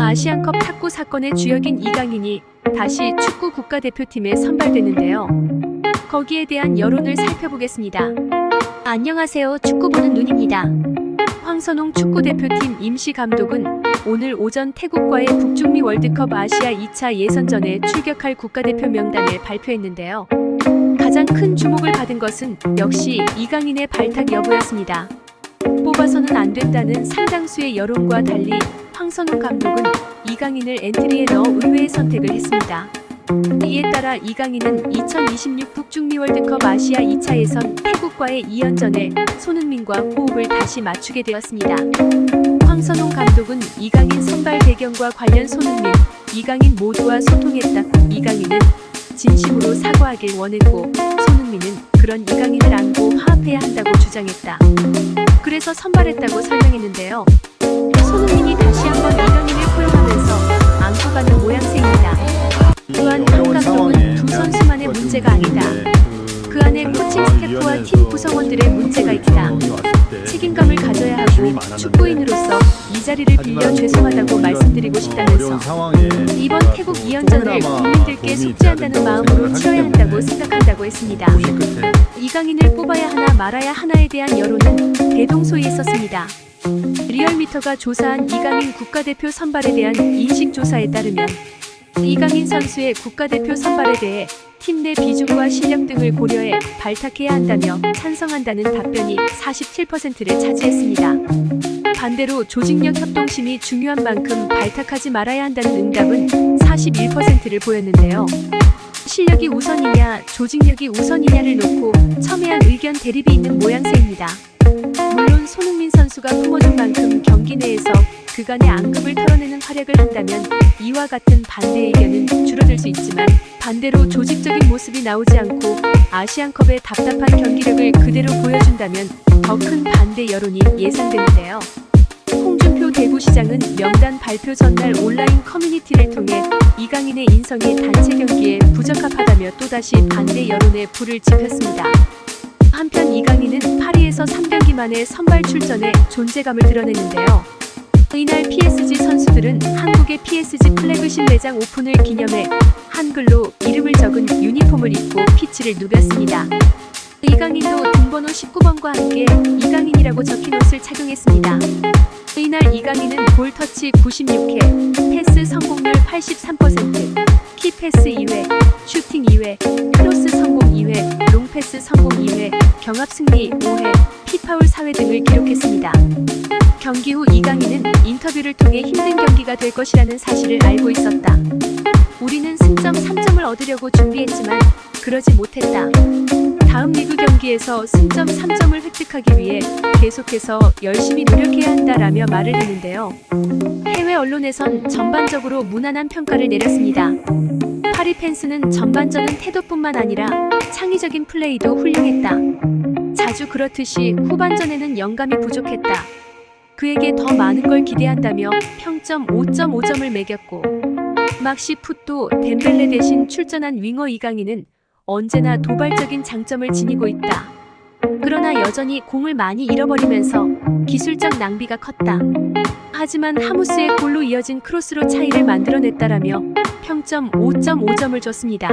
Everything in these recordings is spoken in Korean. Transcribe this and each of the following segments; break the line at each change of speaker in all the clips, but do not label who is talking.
아시안컵 탁구 사건의 주역인 이강인이 다시 축구 국가대표팀에 선발됐는데요. 거기에 대한 여론을 살펴보겠습니다. 안녕하세요. 축구 보는 눈입니다. 황선홍 축구대표팀 임시감독은 오늘 오전 태국과의 북중미 월드컵 아시아 2차 예선전에 출격할 국가대표 명단을 발표했는데요. 가장 큰 주목을 받은 것은 역시 이강인의 발탁 여부였습니다. 뽑아서는 안 된다는 상당수의 여론과 달리 황선홍 감독은 이강인을 엔트리에 넣어 의외의 선택을 했습니다. 이에 따라 이강인은 2026 북중미 월드컵 아시아 2차 예선 태국과의 2연전에 손흥민과 호흡을 다시 맞추게 되었습니다. 황선홍 감독은 이강인 선발 배경과 관련 손흥민, 이강인 모두와 소통했다. 이강인은 진심으로 사과하길 원했고 손흥민은 그런 이강인을 안고 화합해야 한다고 주장했다. 그래서 선발했다고 설명했는데요. 손흥민이 다시 한번 이강인을 포용하면서 안고 가는 모양새입니다. 또한 황 감독은 두 선수만의 문제가 아니다. 그 안에 코칭 스태프와 팀 구성원들의 문제가 있다. 책임감을 가져야 하고 축구인으로서 이 자리를 빌려 죄송하다고 말씀드리고 싶다면서 이번 태국 2연전을 국민들께 속죄한다는 마음으로 치러야 한다고 생각한다고 했습니다. 이강인을 뽑아야 하나 말아야 하나에 대한 여론은 대동소이했었습니다. 리얼미터가 조사한 이강인 국가대표 선발에 대한 인식조사에 따르면 이강인 선수의 국가대표 선발에 대해 팀 내 비중과 실력 등을 고려해 발탁해야 한다며 찬성한다는 답변이 47%를 차지했습니다. 반대로 조직력 협동심이 중요한 만큼 발탁하지 말아야 한다는 응답은 41%를 보였는데요. 실력이 우선이냐 조직력이 우선이냐를 놓고 첨예한 의견 대립이 있는 모양새입니다. 물론 손흥민 선수가 품어준 만큼 경기 내에서 그간의 앙금을 털어내는 활약을 한다면 이와 같은 반대 의견은 줄어들 수 있지만 반대로 조직적인 모습이 나오지 않고 아시안컵의 답답한 경기력을 그대로 보여준다면 더 큰 반대 여론이 예상되는데요. 홍준표 대구시장은 명단 발표 전날 온라인 커뮤니티를 통해 이강인의 인성이 단체 경기에 부적합하다며 또다시 반대 여론에 불을 지폈습니다. 한편 이강인은 파리에서 3경기 만에 선발 출전해 존재감을 드러냈는데요. 이날 PSG 선수들은 한국의 PSG 플래그십 매장 오픈을 기념해 한글로 이름을 적은 유니폼을 입고 피치를 누볐습니다. 이강인도 등번호 19번과 함께 이강인이라고 적힌 옷을 착용했습니다. 이날 이강인은 볼 터치 96회, 패스 성공률 83%, 키 패스 2회, 슈팅 2회, 크로스 성공 2회, 롱패스 성공 2회, 경합 승리 5회, 피파울 4회 등을 기록했습니다. 경기 후 이강인은 인터뷰를 통해 힘든 경기가 될 것이라는 사실을 알고 있었다. 우리는 승점 3점을 얻으려고 준비했지만 그러지 못했다. 다음 리그 경기에서 승점 3점을 획득하기 위해 계속해서 열심히 노력해야 한다라며 말을 했는데요. 해외 언론에선 전반적으로 무난한 평가를 내렸습니다. 파리 팬스는 전반전은 태도뿐만 아니라 창의적인 플레이도 훌륭했다. 자주 그렇듯이 후반전에는 영감이 부족했다. 그에게 더 많은 걸 기대한다며 평점 5.5점을 매겼고 막시 풋도 덴벨레 대신 출전한 윙어 이강인은 언제나 도발적인 장점을 지니고 있다. 그러나 여전히 공을 많이 잃어버리면서 기술적 낭비가 컸다. 하지만 하무스의 골로 이어진 크로스로 차이를 만들어냈다라며 평점 5.5점을 줬습니다.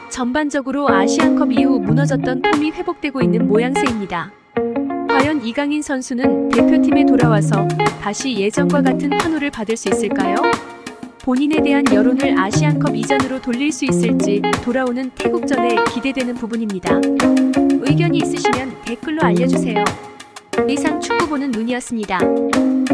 전반적으로 아시안컵 이후 무너졌던 폼이 회복되고 있는 모양새입니다. 과연 이강인 선수는 대표팀에 돌아와서 다시 예전과 같은 환호를 받을 수 있을까요? 본인에 대한 여론을 아시안컵 이전으로 돌릴 수 있을지 돌아오는 태국전에 기대되는 부분입니다. 의견이 있으시면 댓글로 알려주세요. 이상 축구 보는 눈이었습니다.